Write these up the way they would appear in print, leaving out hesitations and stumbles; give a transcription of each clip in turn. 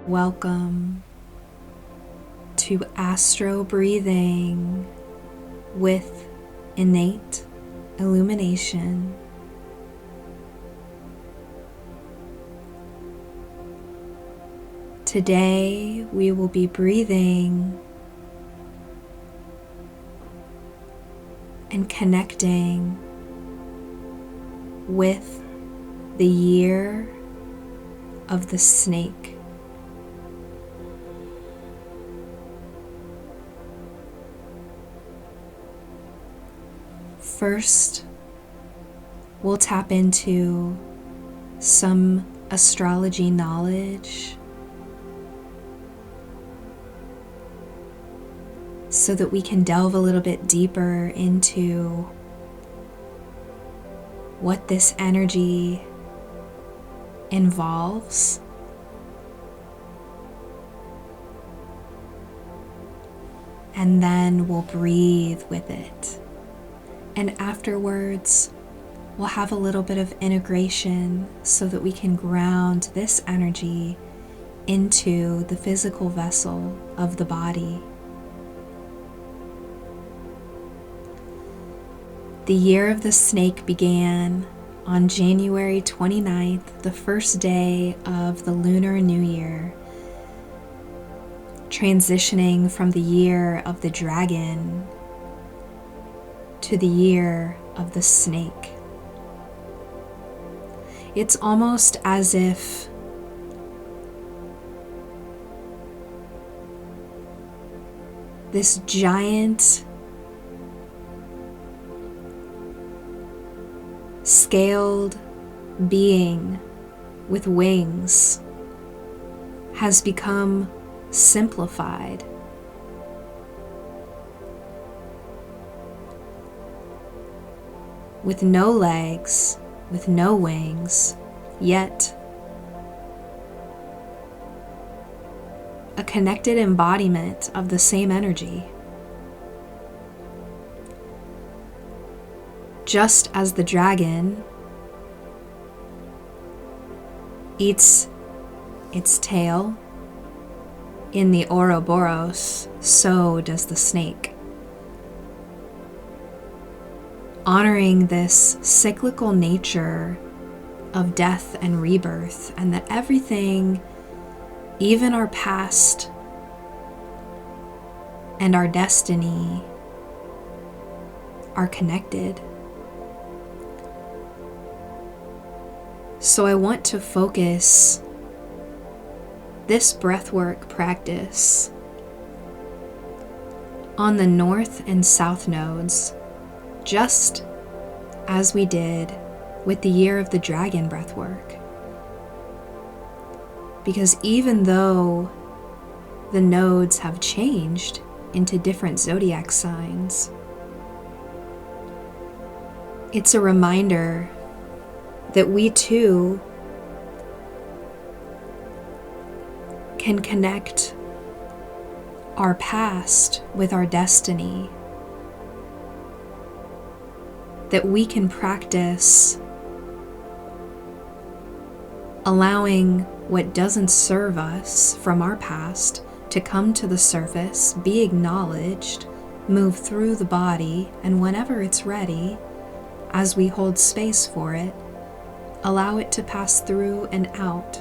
Welcome to Astro Breathing with Innate Illumination. Today we will be breathing and connecting with the year of the snake. First, we'll tap into some astrology knowledge so that we can delve a little bit deeper into what this energy involves. And then we'll breathe with it. And afterwards, we'll have a little bit of integration so that we can ground this energy into the physical vessel of the body. The year of the snake began on January 29th, the first day of the Lunar New Year, transitioning from the year of the dragon to the year of the snake. It's almost as if this giant scaled being with wings has become simplified. With no legs, with no wings, yet a connected embodiment of the same energy. Just as the dragon eats its tail in the Ouroboros, so does the snake. Honoring this cyclical nature of death and rebirth, and that everything, even our past and our destiny, are connected. So I want to focus this breathwork practice on the north and south nodes, just as we did with the year of the dragon breathwork. Because even though the nodes have changed into different zodiac signs, it's a reminder that we too can connect our past with our destiny, that we can practice allowing what doesn't serve us from our past to come to the surface, be acknowledged, move through the body, and whenever it's ready, as we hold space for it, allow it to pass through and out.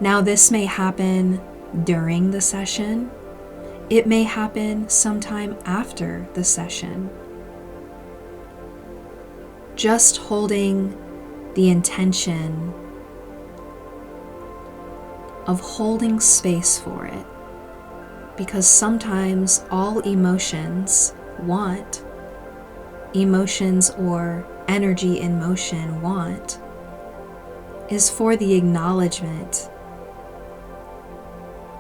Now, this may happen during the session. It may happen sometime after the session. Just holding the intention of holding space for it, because sometimes all emotions or energy in motion is for the acknowledgement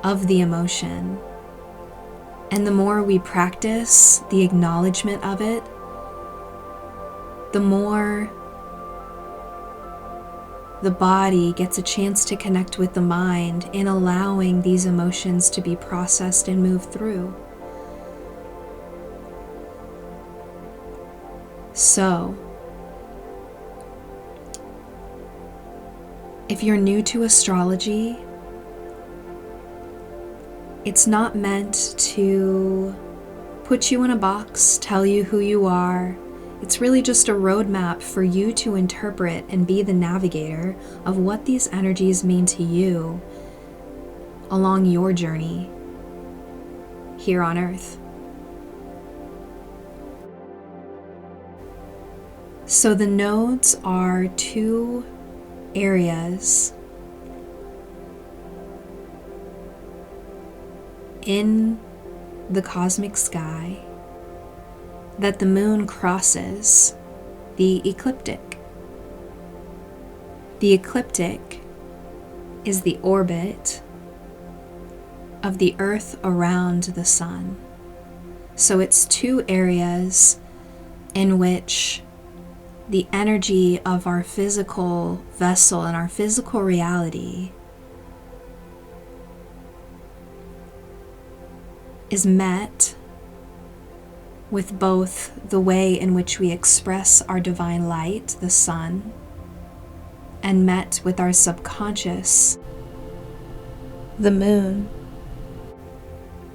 of the emotion. And the more we practice the acknowledgement of it, the more the body gets a chance to connect with the mind in allowing these emotions to be processed and move through. So, if you're new to astrology, It's not meant to put you in a box, tell you who you are. It's really just a roadmap for you to interpret and be the navigator of what these energies mean to you along your journey here on Earth. So the nodes are two areas in the cosmic sky that the moon crosses, the ecliptic. The ecliptic is the orbit of the Earth around the sun. So it's two areas in which the energy of our physical vessel and our physical reality is met with both the way in which we express our divine light, the sun, and met with our subconscious, the moon,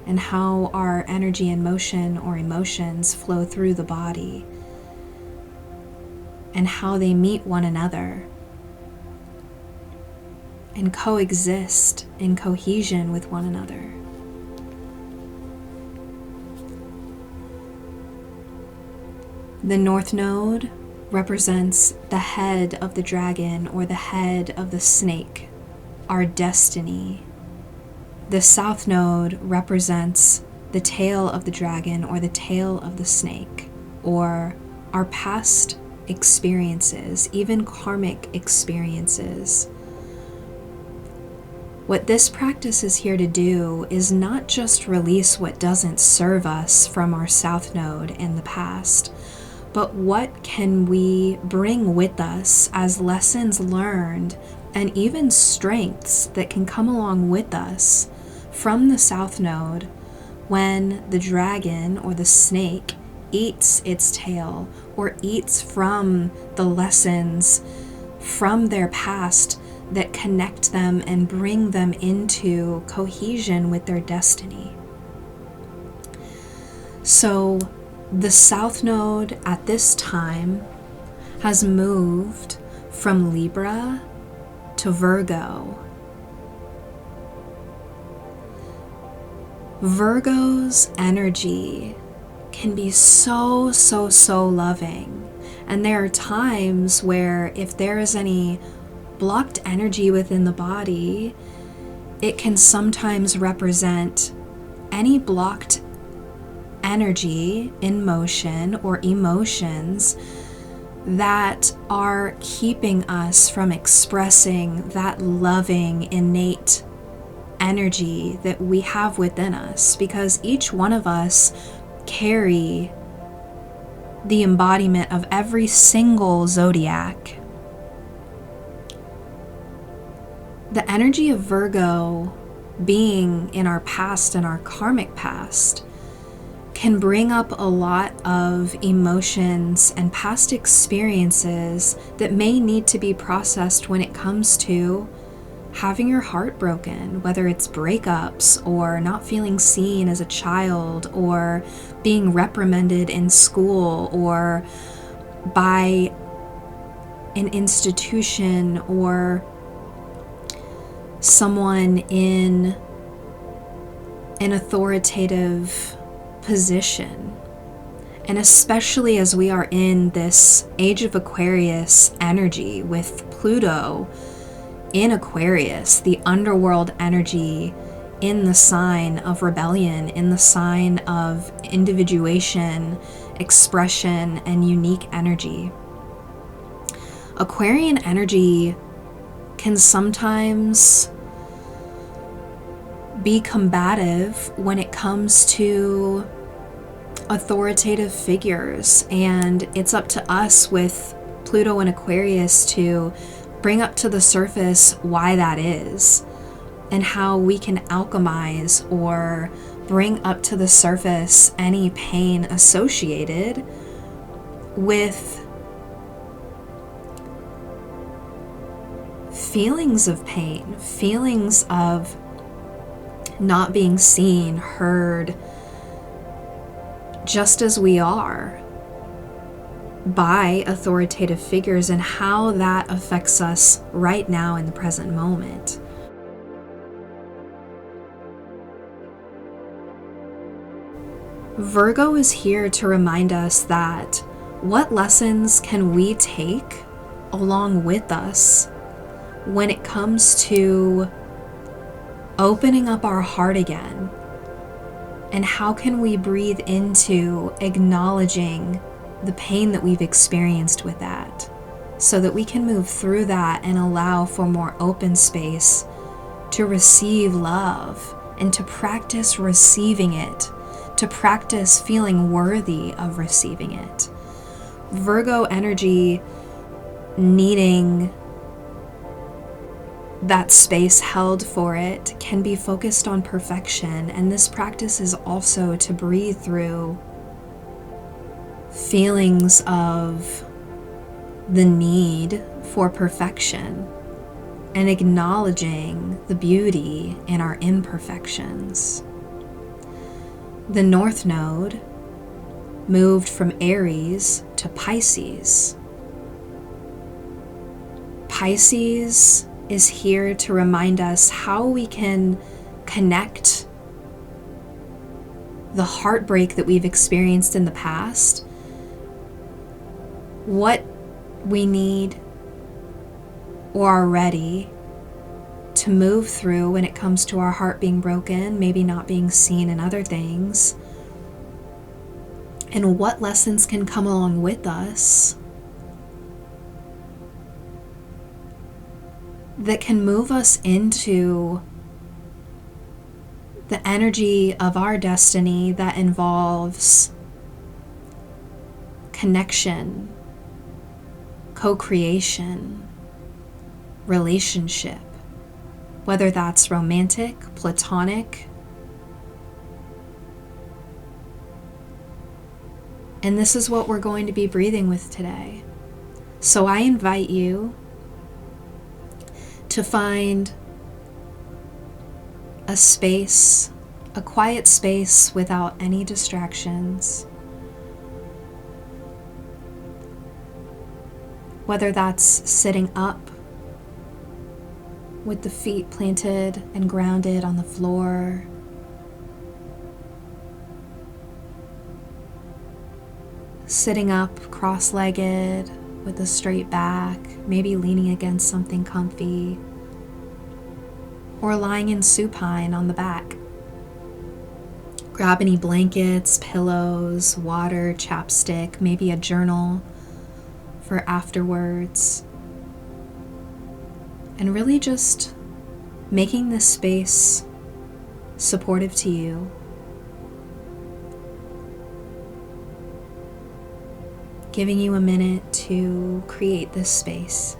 and how our energy and motion or emotions flow through the body, and how they meet one another and coexist in cohesion with one another. The North Node represents the head of the dragon or the head of the snake, our destiny. The South Node represents the tail of the dragon or the tail of the snake, or our past experiences, even karmic experiences. What this practice is here to do is not just release what doesn't serve us from our South Node in the past, but what can we bring with us as lessons learned and even strengths that can come along with us from the South Node when the dragon or the snake eats its tail or eats from the lessons from their past that connect them and bring them into cohesion with their destiny. So the South Node at this time has moved from Libra to Virgo. Virgo's energy can be so loving. And there are times where if there is any blocked energy within the body, it can sometimes represent any blocked energy in motion or emotions that are keeping us from expressing that loving, innate energy that we have within us, because each one of us carry the embodiment of every single zodiac. The energy of Virgo being in our past and our karmic past can bring up a lot of emotions and past experiences that may need to be processed when it comes to having your heart broken, whether it's breakups or not feeling seen as a child or being reprimanded in school or by an institution or someone in an authoritative position. And especially as we are in this age of Aquarius energy with Pluto in Aquarius, the underworld energy in the sign of rebellion, in the sign of individuation, expression, and unique energy. Aquarian energy can sometimes be combative when it comes to authoritative figures, and it's up to us with Pluto and Aquarius to bring up to the surface why that is and how we can alchemize or bring up to the surface any pain associated with feelings of pain, feelings of not being seen, heard, just as we are, by authoritative figures, and how that affects us right now in the present moment. Virgo is here to remind us that what lessons can we take along with us when it comes to opening up our heart again, and how can we breathe into acknowledging the pain that we've experienced with that, so that we can move through that and allow for more open space to receive love and to practice receiving it, to practice feeling worthy of receiving it. Virgo energy needing that space held for it can be focused on perfection, and this practice is also to breathe through feelings of the need for perfection and acknowledging the beauty in our imperfections. The North Node moved from Aries to Pisces. Pisces is here to remind us how we can connect the heartbreak that we've experienced in the past, what we need or are ready to move through when it comes to our heart being broken, maybe not being seen, and other things, and what lessons can come along with us that can move us into the energy of our destiny that involves connection, co-creation, relationship, whether that's romantic, platonic. And this is what we're going to be breathing with today. So I invite you to find a space, a quiet space without any distractions. Whether that's sitting up with the feet planted and grounded on the floor, sitting up cross-legged with a straight back, maybe leaning against something comfy, or lying in supine on the back. Grab any blankets, pillows, water, chapstick, maybe a journal for afterwards, and really just making this space supportive to you. Giving you a minute to create this space.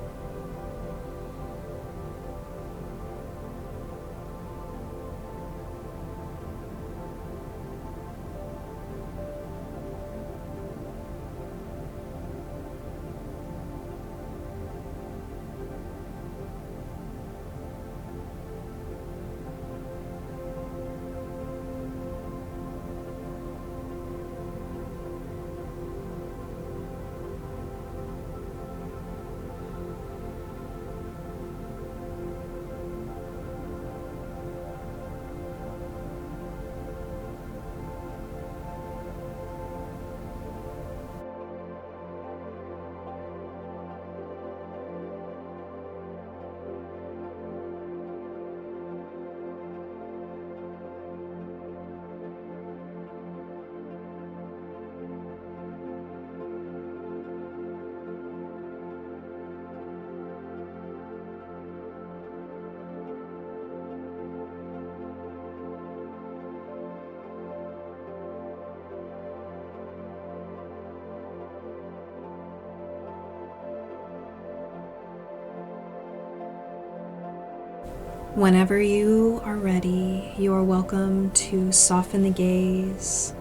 Whenever you are ready, you are welcome to soften the gaze,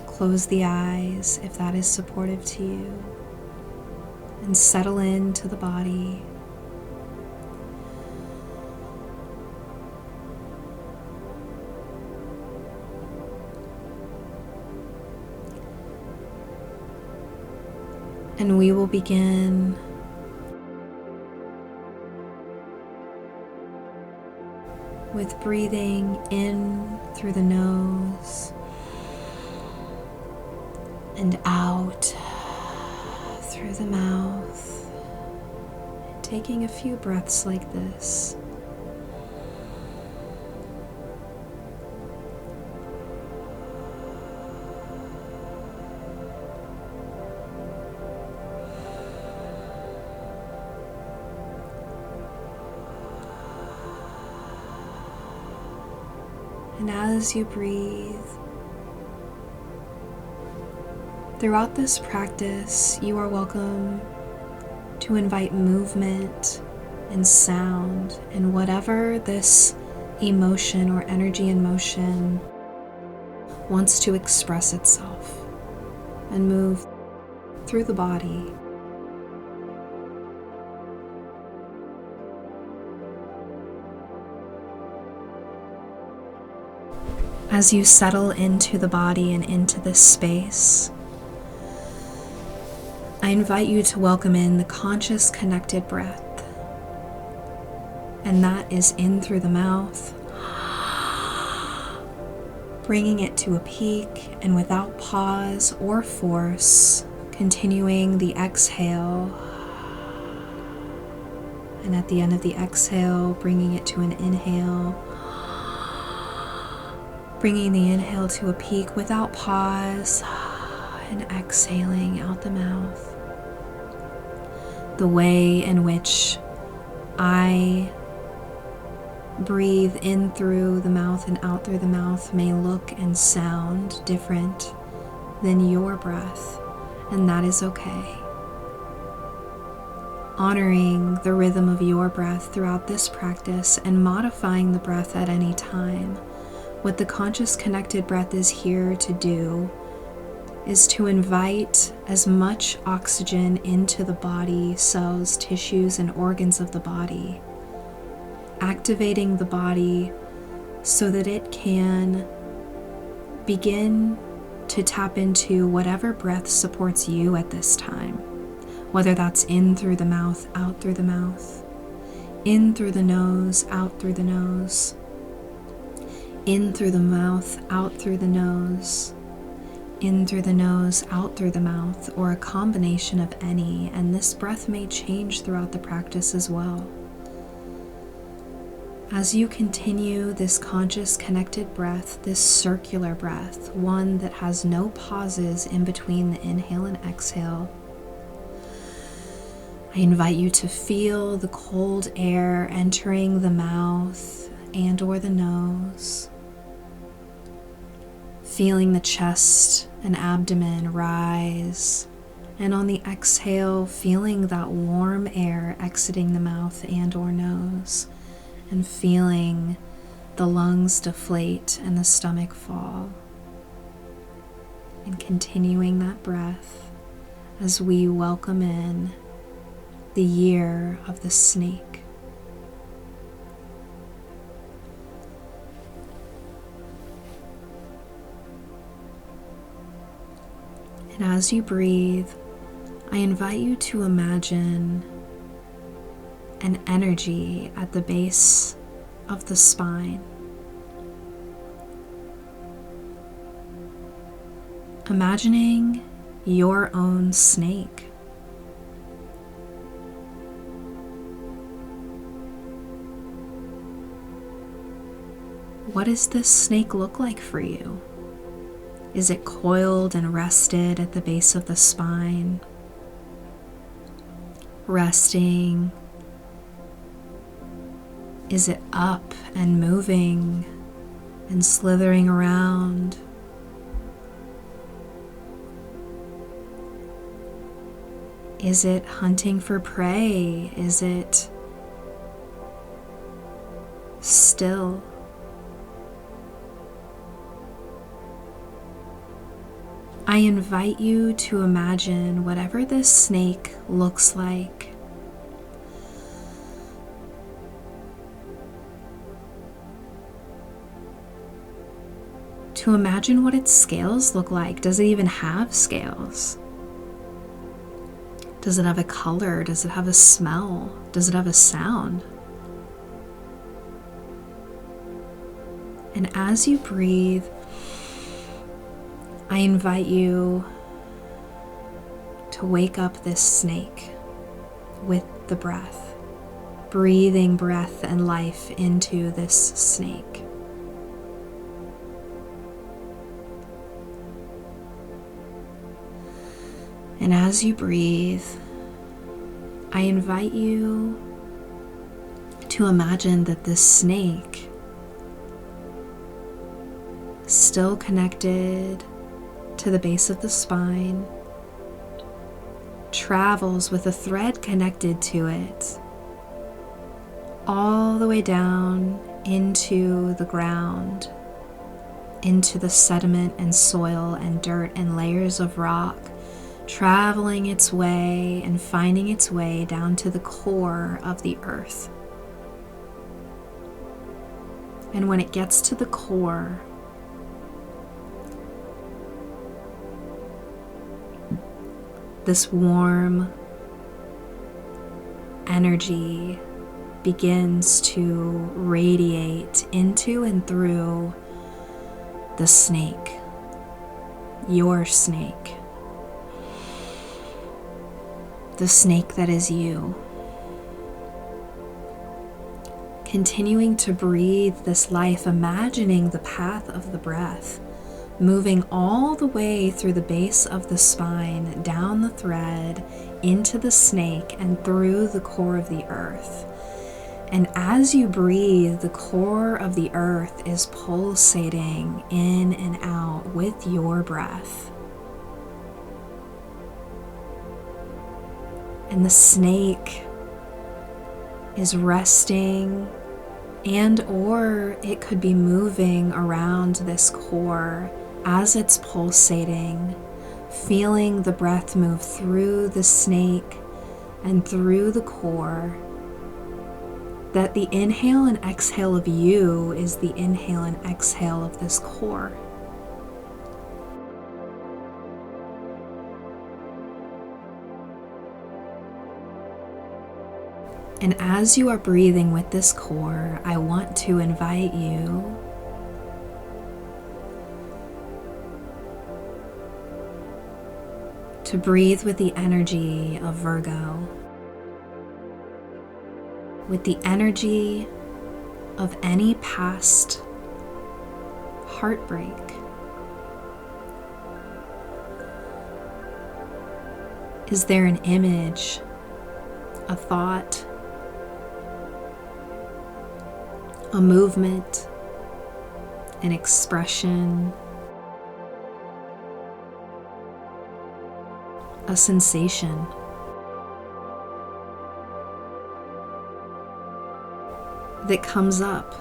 close the eyes if that is supportive to you, and settle into the body. And we will begin with breathing in through the nose and out through the mouth, and taking a few breaths like this. And as you breathe, throughout this practice, you are welcome to invite movement and sound and whatever this emotion or energy in motion wants to express itself and move through the body. As you settle into the body and into this space, I invite you to welcome in the conscious connected breath. And that is in through the mouth, bringing it to a peak, and without pause or force, continuing the exhale. And at the end of the exhale, bringing it to an inhale. Bringing the inhale to a peak without pause, and exhaling out the mouth. The way in which I breathe in through the mouth and out through the mouth may look and sound different than your breath, and that is okay. Honoring the rhythm of your breath throughout this practice and modifying the breath at any time. What the conscious connected breath is here to do is to invite as much oxygen into the body, cells, tissues, and organs of the body, activating the body so that it can begin to tap into whatever breath supports you at this time, whether that's in through the mouth, out through the mouth, in through the nose, out through the nose, in through the mouth, out through the nose, in through the nose, out through the mouth, or a combination of any, and this breath may change throughout the practice as well. As you continue this conscious connected breath, this circular breath, one that has no pauses in between the inhale and exhale, I invite you to feel the cold air entering the mouth and or the nose, feeling the chest and abdomen rise, and on the exhale, feeling that warm air exiting the mouth and or nose, and feeling the lungs deflate and the stomach fall, and continuing that breath as we welcome in the year of the snake. And as you breathe, I invite you to imagine an energy at the base of the spine. Imagining your own snake. What does this snake look like for you? Is it coiled and rested at the base of the spine? Resting? Is it up and moving and slithering around? Is it hunting for prey? Is it still? I invite you to imagine whatever this snake looks like. To imagine what its scales look like. Does it even have scales? Does it have a color? Does it have a smell? Does it have a sound? And as you breathe, I invite you to wake up this snake with the breath, breathing breath and life into this snake. And as you breathe, I invite you to imagine that this snake, still connected to the base of the spine, travels with a thread connected to it all the way down into the ground, into the sediment and soil and dirt and layers of rock, traveling its way and finding its way down to the core of the earth. And when it gets to the core, this warm energy begins to radiate into and through the snake, your snake, the snake that is you. Continuing to breathe this life, imagining the path of the breath, moving all the way through the base of the spine, down the thread, into the snake, and through the core of the earth. And as you breathe, the core of the earth is pulsating in and out with your breath. And the snake is resting, and or it could be moving around this core as it's pulsating, feeling the breath move through the snake and through the core. That the inhale and exhale of you is the inhale and exhale of this core. And as you are breathing with this core, I want to invite you to breathe with the energy of Virgo, with the energy of any past heartbreak. Is there an image, a thought, a movement, an expression, a sensation that comes up?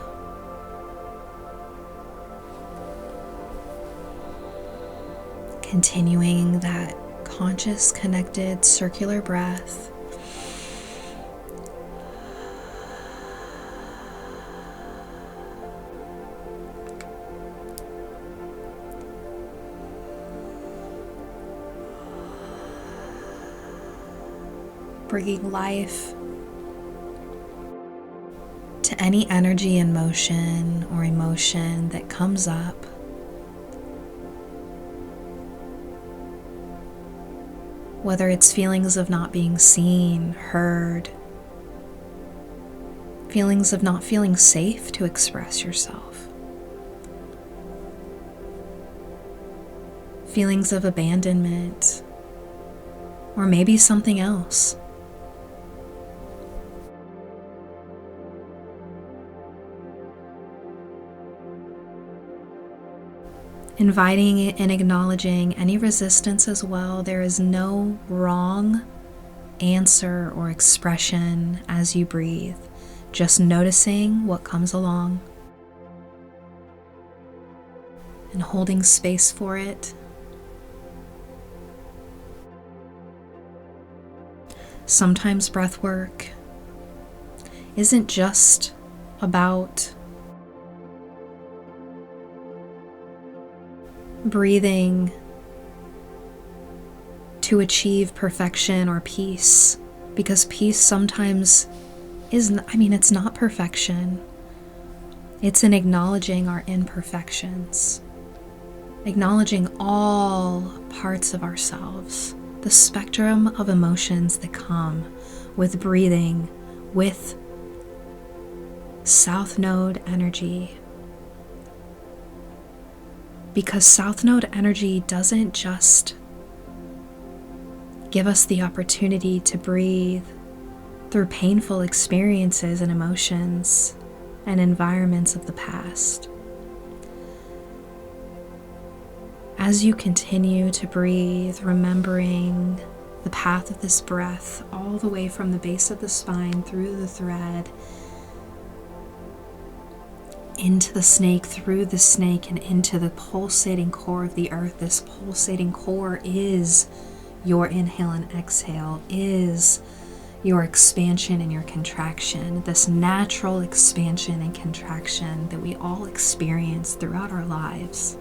Continuing that conscious, connected, circular breath. Bringing life to any energy and motion or emotion that comes up. Whether it's feelings of not being seen, heard, feelings of not feeling safe to express yourself, feelings of abandonment, or maybe something else. Inviting it and acknowledging any resistance as well. There is no wrong answer or expression as you breathe. Just noticing what comes along and holding space for it. Sometimes breath work isn't just about breathing to achieve perfection or peace, because peace sometimes it's not perfection. It's in acknowledging our imperfections, acknowledging all parts of ourselves, the spectrum of emotions that come with breathing, with South Node energy. Because South Node energy doesn't just give us the opportunity to breathe through painful experiences and emotions and environments of the past. As you continue to breathe, remembering the path of this breath all the way from the base of the spine through the thread, into the snake, through the snake, and into the pulsating core of the earth. This pulsating core is your inhale and exhale, is your expansion and your contraction, this natural expansion and contraction that we all experience throughout our lives.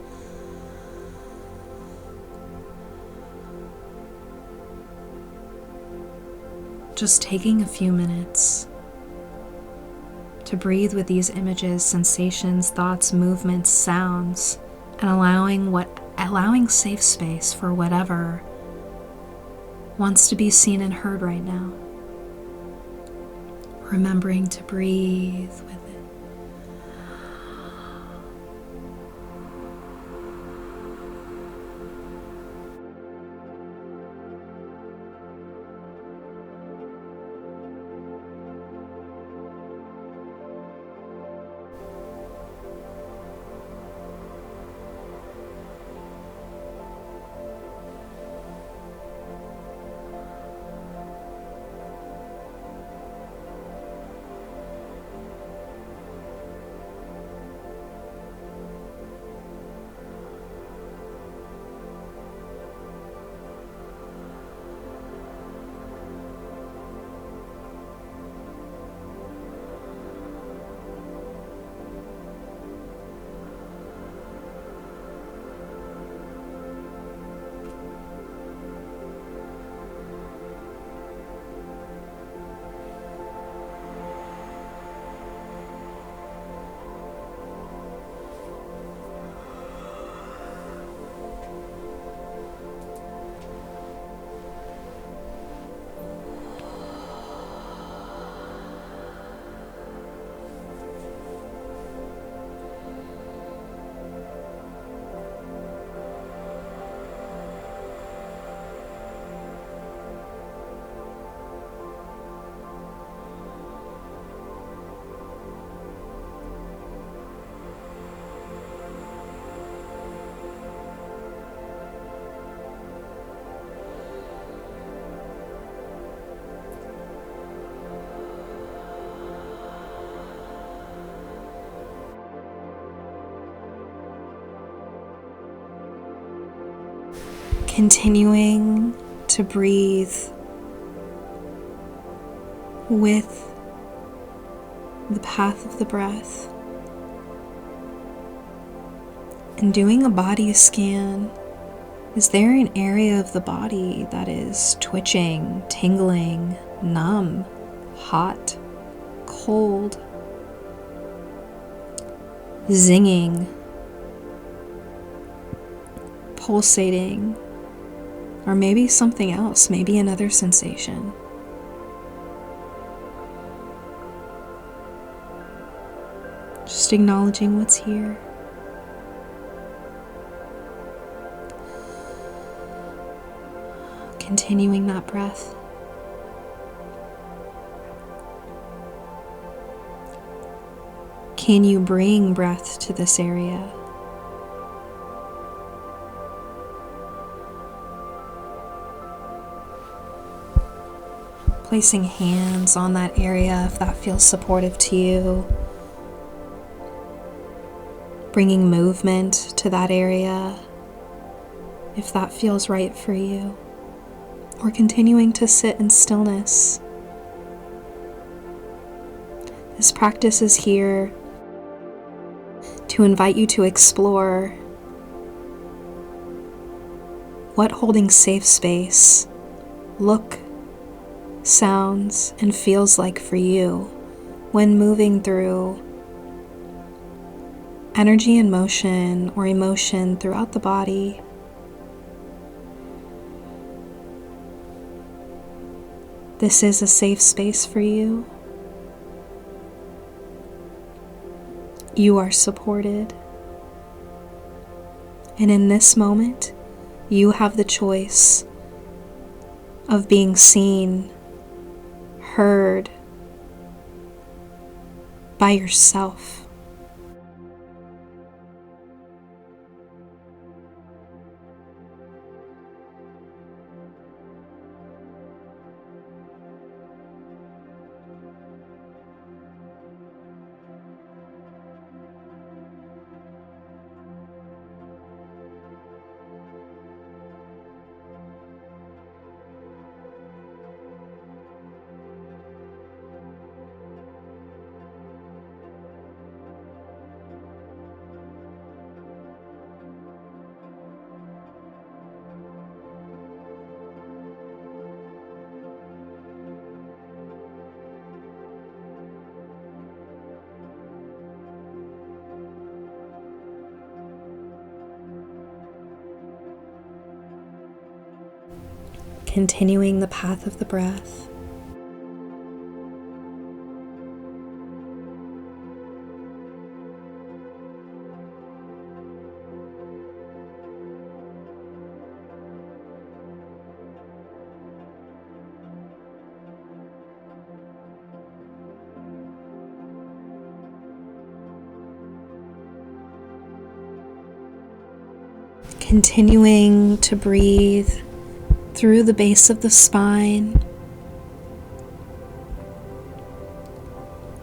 Just taking a few minutes to breathe with these images, sensations, thoughts, movements, sounds, and allowing safe space for whatever wants to be seen and heard right now. Remembering to breathe with it. Continuing to breathe with the path of the breath and doing a body scan. Is there an area of the body that is twitching, tingling, numb, hot, cold, zinging, pulsating? Or maybe something else, maybe another sensation. Just acknowledging what's here. Continuing that breath. Can you bring breath to this area? Placing hands on that area if that feels supportive to you. Bringing movement to that area if that feels right for you. Or continuing to sit in stillness. This practice is here to invite you to explore what holding safe space look, sounds, and feels like for you when moving through energy and motion or emotion throughout the body. This is a safe space for you. You are supported. And in this moment, you have the choice of being seen, heard by yourself. Continuing the path of the breath. Continuing to breathe through the base of the spine,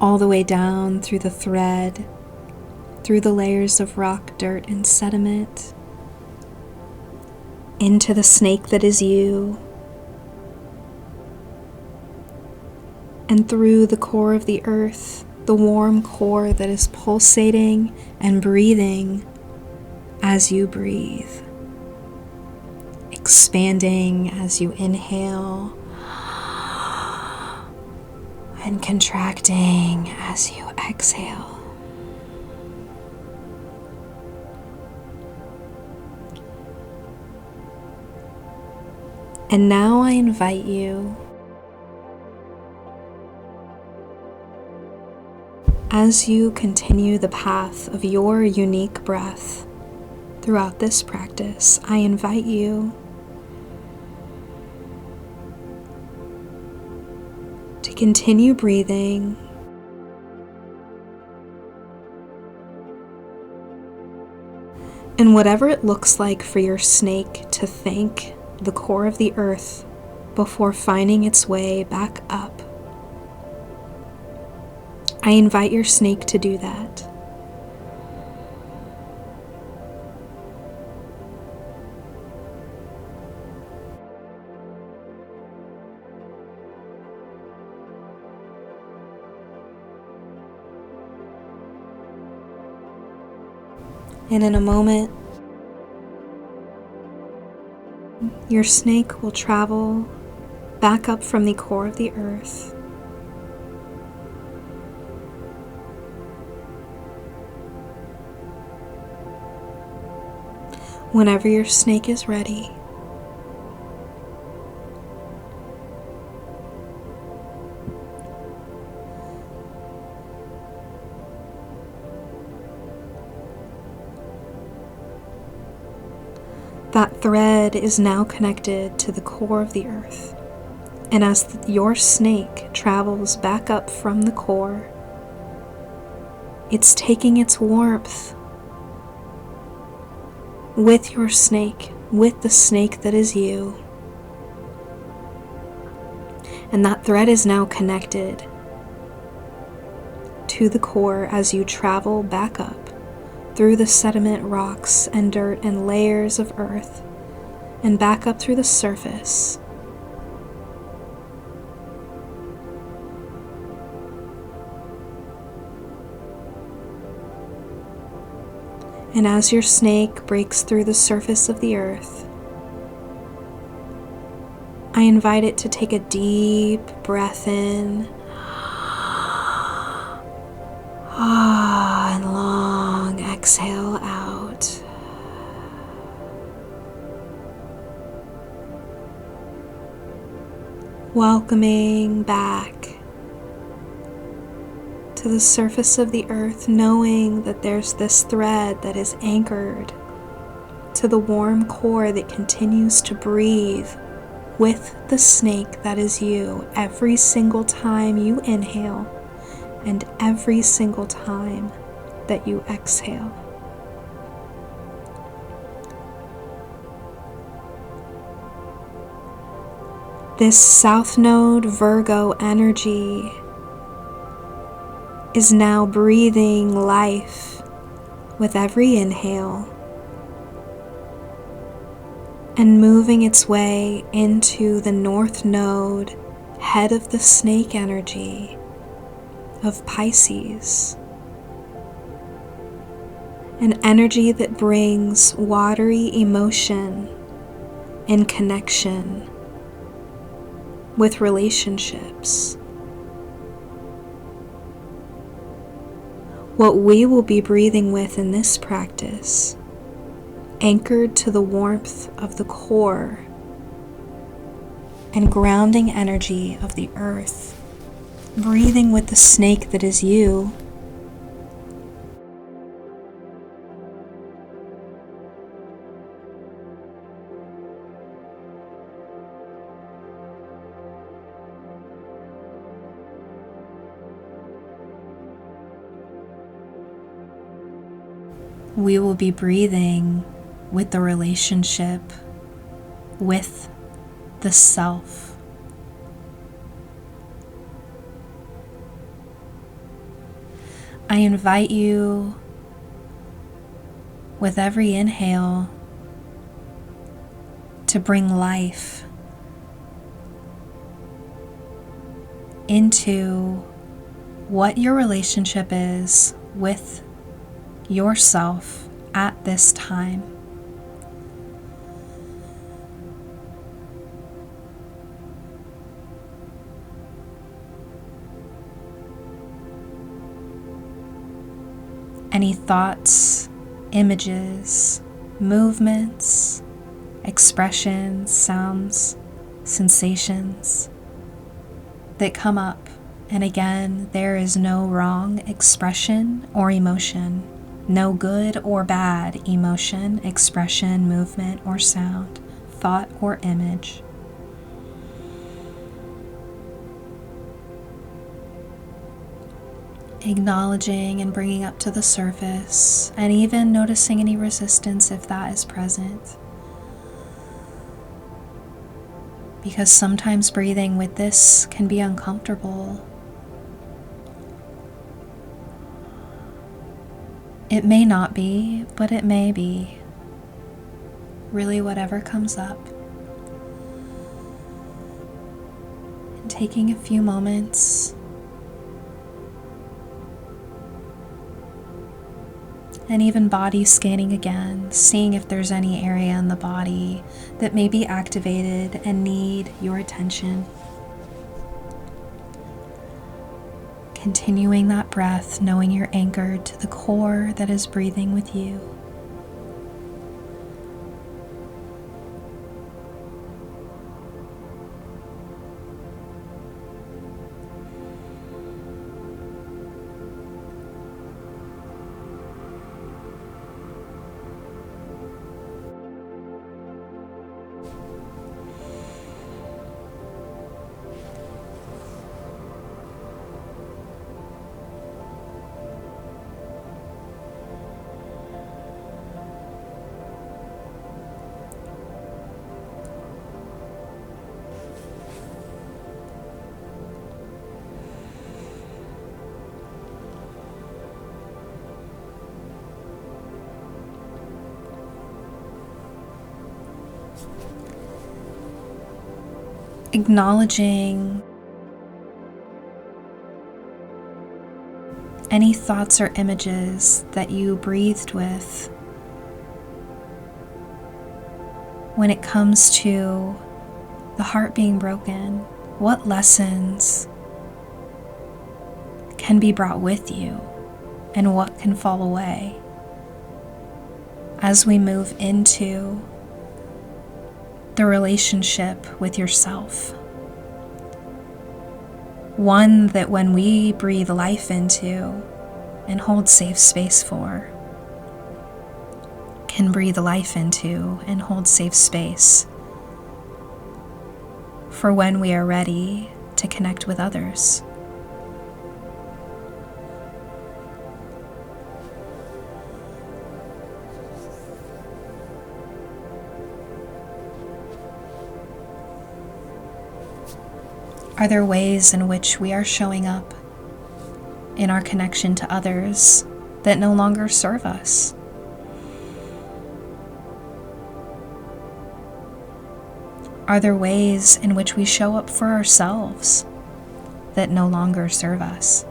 all the way down through the thread, through the layers of rock, dirt, and sediment, into the snake that is you, and through the core of the earth, the warm core that is pulsating and breathing as you breathe. Expanding as you inhale and contracting as you exhale. And now I invite you, as you continue the path of your unique breath throughout this practice, I invite you to continue breathing and whatever it looks like for your snake to thank the core of the earth before finding its way back up. I invite your snake to do that. And in a moment, your snake will travel back up from the core of the earth. Whenever your snake is ready, that thread is now connected to the core of the earth. And as your snake travels back up from the core, it's taking its warmth with your snake, with the snake that is you. And that thread is now connected to the core as you travel back up through the sediment, rocks, and dirt, and layers of earth, and back up through the surface. And as your snake breaks through the surface of the earth, I invite it to take a deep breath in and long exhale out. Welcoming back to the surface of the earth, knowing that there's this thread that is anchored to the warm core that continues to breathe with the snake that is you every single time you inhale and every single time that you exhale. This South Node Virgo energy is now breathing life with every inhale and moving its way into the North Node, head of the snake energy of Pisces. An energy that brings watery emotion and connection with relationships. What we will be breathing with in this practice, anchored to the warmth of the core and grounding energy of the earth, breathing with the snake that is you, we will be breathing with the relationship with the self. I invite you with every inhale to bring life into what your relationship is with yourself at this time. Any thoughts, images, movements, expressions, sounds, sensations that come up. And again, there is no wrong expression or emotion, no good or bad emotion, expression, movement, or sound, thought, or image. Acknowledging and bringing up to the surface, and even noticing any resistance if that is present. Because sometimes breathing with this can be uncomfortable. It may not be, but it may be. Really, whatever comes up. And taking a few moments and even body scanning again, seeing if there's any area in the body that may be activated and need your attention. Continuing that breath, knowing you're anchored to the core that is breathing with you. Acknowledging any thoughts or images that you breathed with when it comes to the heart being broken, what lessons can be brought with you and what can fall away as we move into the relationship with yourself. One that when we breathe life into and hold safe space for, can breathe life into and hold safe space for when we are ready to connect with others. Are there ways in which we are showing up in our connection to others that no longer serve us? Are there ways in which we show up for ourselves that no longer serve us?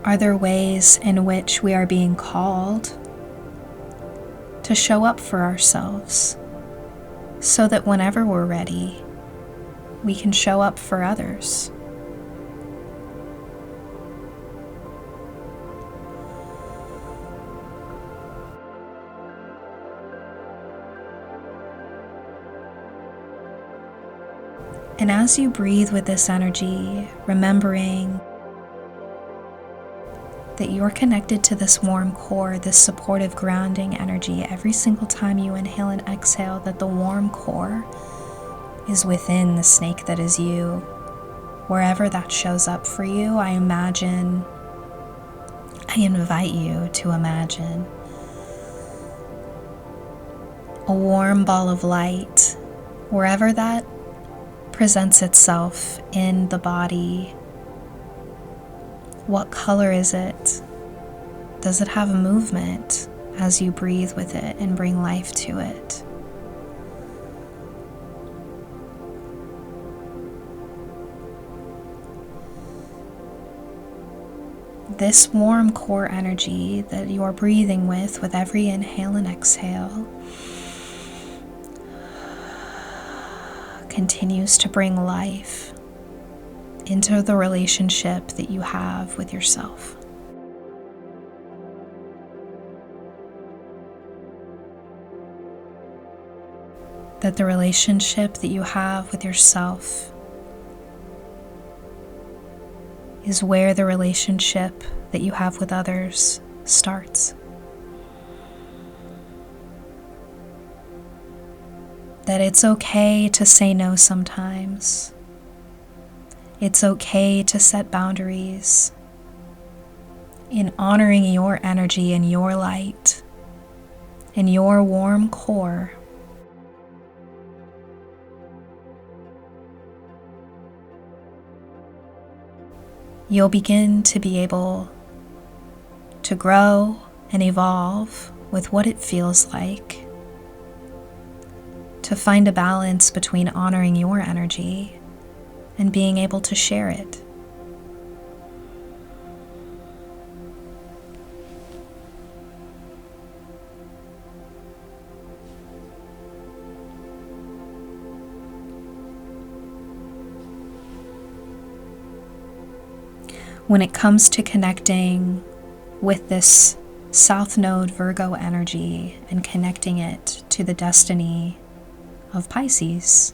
Are there ways in which we are being called to show up for ourselves so that whenever we're ready, we can show up for others? And as you breathe with this energy, remembering that you're connected to this warm core, this supportive grounding energy, every single time you inhale and exhale, that the warm core is within the snake that is you. Wherever that shows up for you, I invite you to imagine a warm ball of light, wherever that presents itself in the body. What color is it? Does it have a movement as you breathe with it and bring life to it? This warm core energy that you're breathing with every inhale and exhale, continues to bring life into the relationship that you have with yourself. That the relationship that you have with yourself is where the relationship that you have with others starts. That it's okay to say no sometimes. It's okay to set boundaries. In honoring your energy and your light and your warm core, you'll begin to be able to grow and evolve with what it feels like to find a balance between honoring your energy and being able to share it. When it comes to connecting with this South Node Virgo energy and connecting it to the destiny of Pisces,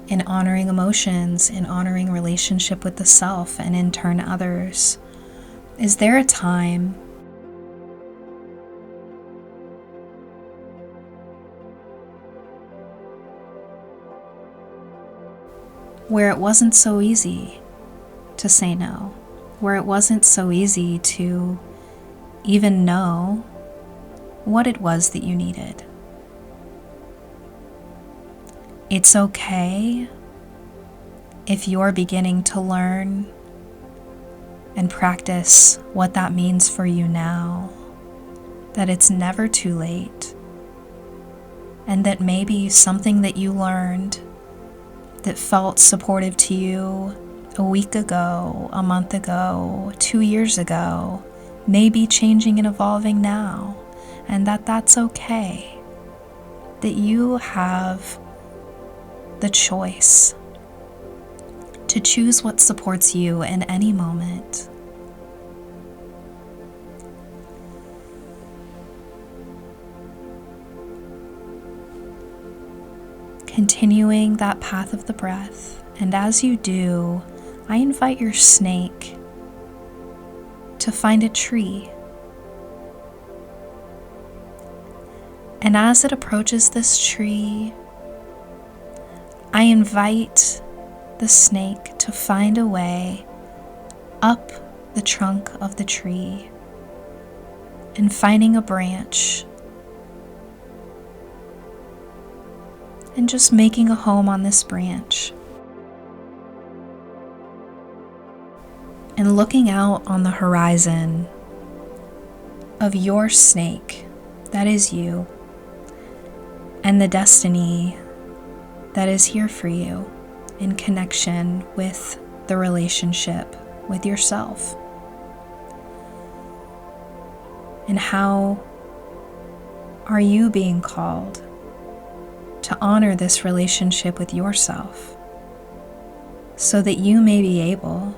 in honoring emotions, in honoring relationship with the self and in turn others, is there a time where it wasn't so easy to say no, where it wasn't so easy to even know what it was that you needed? It's okay if you're beginning to learn and practice what that means for you now, that it's never too late, and that maybe something that you learned that felt supportive to you a week ago, a month ago, 2 years ago, may be changing and evolving now. and that that's okay, that you have the choice to choose what supports you in any moment. Continuing that path of the breath, and as you do, I invite your snake to find a tree. And as it approaches this tree, I invite the snake to find a way up the trunk of the tree and finding a branch and just making a home on this branch. And looking out on the horizon of your snake, that is you, and the destiny that is here for you in connection with the relationship with yourself. And how are you being called to honor this relationship with yourself so that you may be able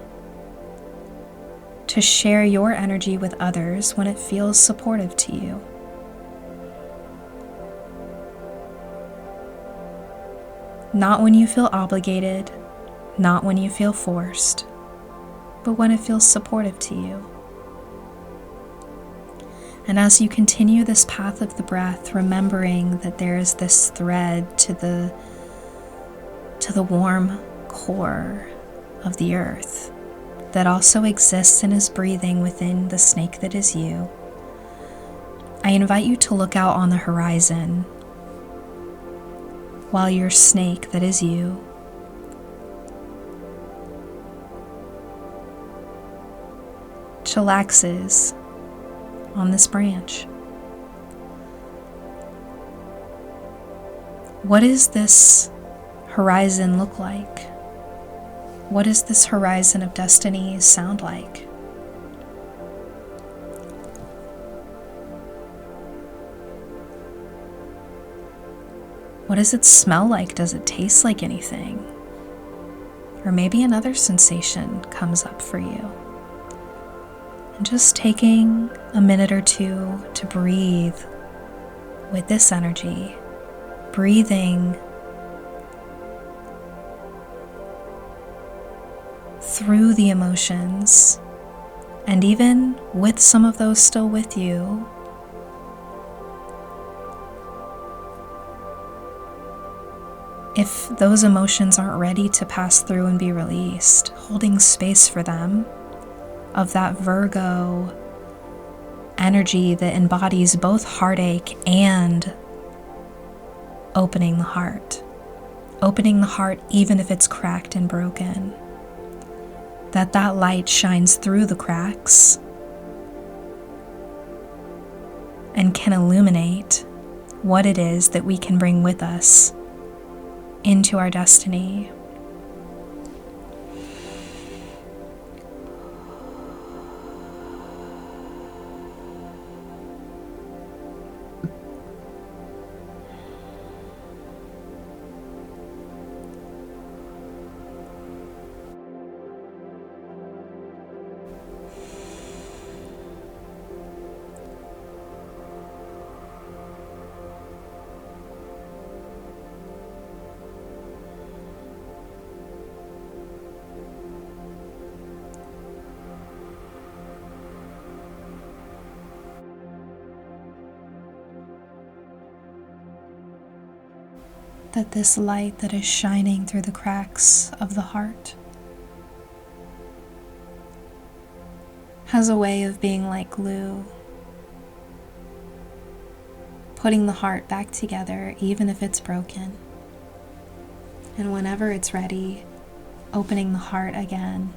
to share your energy with others when it feels supportive to you? Not when you feel obligated, not when you feel forced, but when it feels supportive to you. And as you continue this path of the breath, remembering that there is this thread to the warm core of the earth that also exists and is breathing within the snake that is you, I invite you to look out on the horizon while your snake that is you chillaxes on this branch. What does this horizon look like? What does this horizon of destiny sound like? What does it smell like? Does it taste like anything? Or maybe another sensation comes up for you. And just taking a minute or two to breathe with this energy, breathing through the emotions, and even with some of those still with you, if those emotions aren't ready to pass through and be released, holding space for them, of that Virgo energy that embodies both heartache and opening the heart. Opening the heart even if it's cracked and broken. That light shines through the cracks and can illuminate what it is that we can bring with us into our destiny. That this light that is shining through the cracks of the heart has a way of being like glue, putting the heart back together even if it's broken. And whenever it's ready, opening the heart again.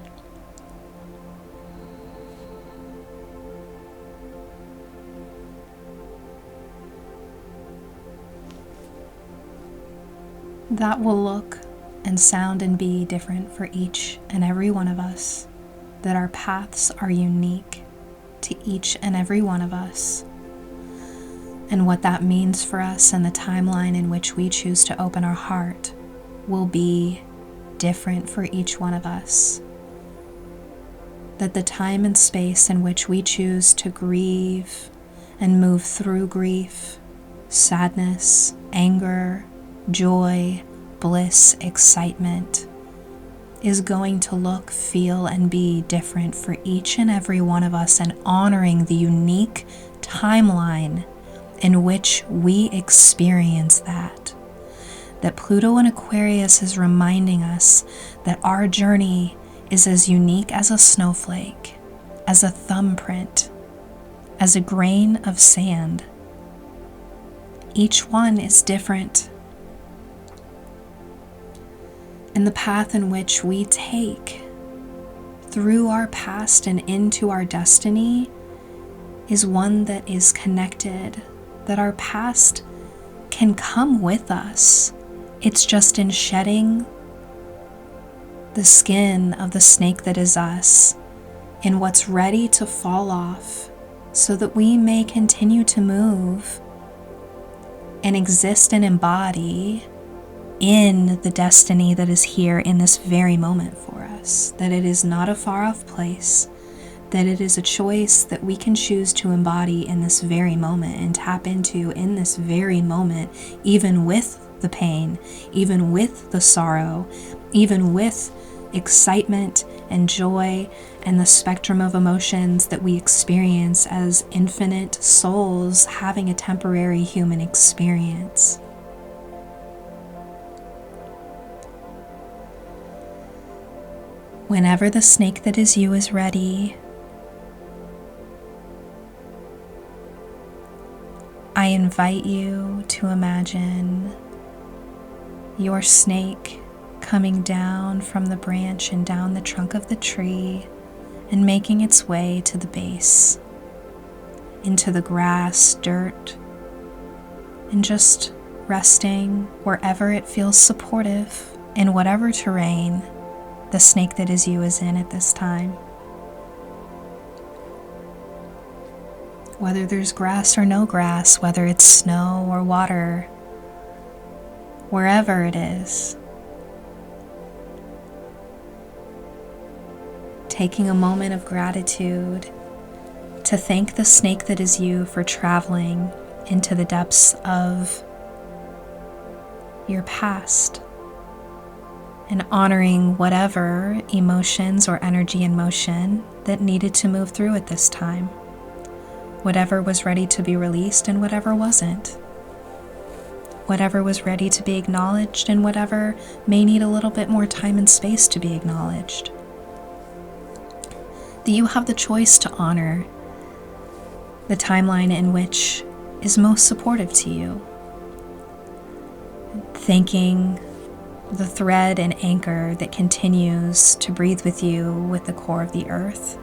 That will look and sound and be different for each and every one of us, that our paths are unique to each and every one of us. And what that means for us and the timeline in which we choose to open our heart will be different for each one of us. That the time and space in which we choose to grieve and move through grief, sadness, anger, joy, bliss, excitement, is going to look, feel, and be different for each and every one of us, and honoring the unique timeline in which we experience that. That Pluto in Aquarius is reminding us that our journey is as unique as a snowflake, as a thumbprint, as a grain of sand. Each one is different. And the path in which we take through our past and into our destiny is one that is connected, that our past can come with us. It's just in shedding the skin of the snake that is us, in what's ready to fall off, so that we may continue to move and exist and embody in the destiny that is here in this very moment for us. That it is not a far off place, that it is a choice that we can choose to embody in this very moment and tap into in this very moment, even with the pain, even with the sorrow, even with excitement and joy and the spectrum of emotions that we experience as infinite souls having a temporary human experience. Whenever the snake that is you is ready, I invite you to imagine your snake coming down from the branch and down the trunk of the tree and making its way to the base, into the grass, dirt, and just resting wherever it feels supportive in whatever terrain the snake that is you is in at this time. Whether there's grass or no grass, whether it's snow or water, wherever it is, taking a moment of gratitude to thank the snake that is you for traveling into the depths of your past and honoring whatever emotions or energy in motion that needed to move through at this time. Whatever was ready to be released and whatever wasn't. Whatever was ready to be acknowledged and whatever may need a little bit more time and space to be acknowledged. That you have the choice to honor the timeline in which is most supportive to you. Thanking the thread and anchor that continues to breathe with you with the core of the earth.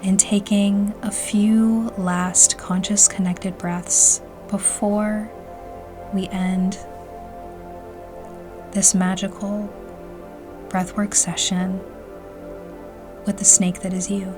And taking a few last conscious connected breaths before we end this magical breathwork session with the snake that is you.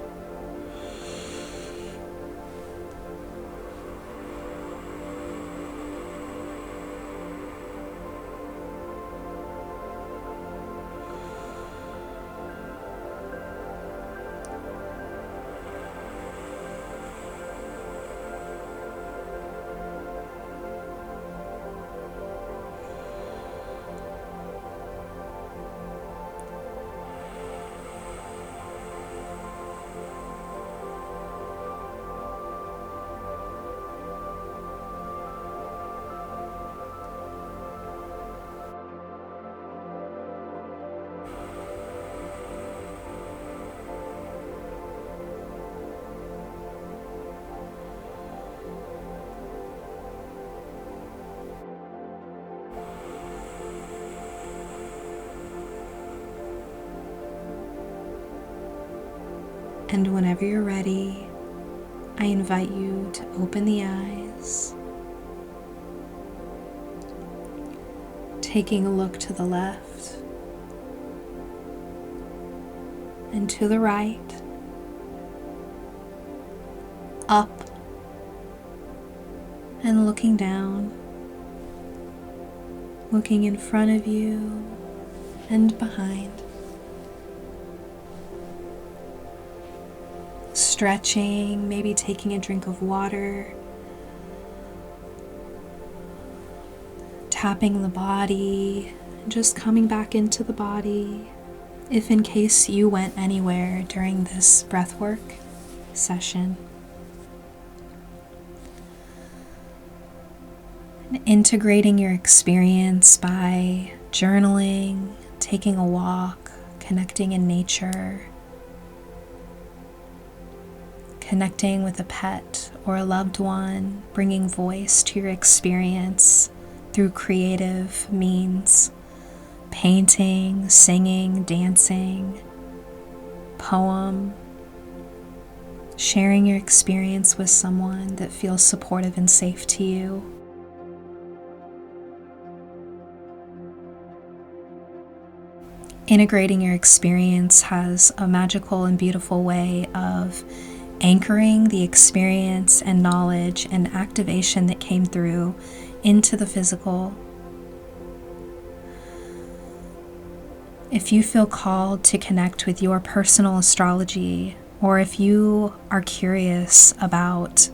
And whenever you're ready, I invite you to open the eyes, taking a look to the left and to the right, up and looking down, looking in front of you and behind. Stretching, maybe taking a drink of water, tapping the body, just coming back into the body, if in case you went anywhere during this breathwork session. And integrating your experience by journaling, taking a walk, connecting in nature, connecting with a pet or a loved one, bringing voice to your experience through creative means, painting, singing, dancing, poem, sharing your experience with someone that feels supportive and safe to you. Integrating your experience has a magical and beautiful way of anchoring the experience and knowledge and activation that came through into the physical. If you feel called to connect with your personal astrology, or if you are curious about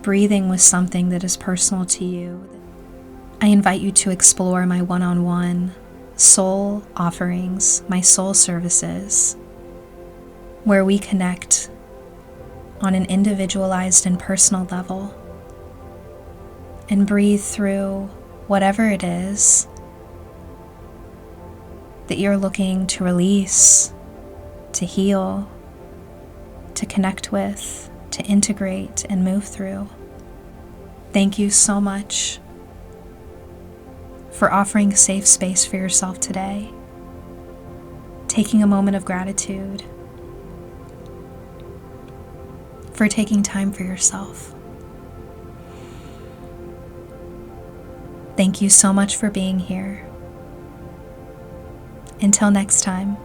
breathing with something that is personal to you, I invite you to explore my one-on-one soul offerings, my soul services, where we connect on an individualized and personal level and breathe through whatever it is that you're looking to release, to heal, to connect with, to integrate and move through. Thank you so much for offering a safe space for yourself today, taking a moment of gratitude, for taking time for yourself. Thank you so much for being here. Until next time.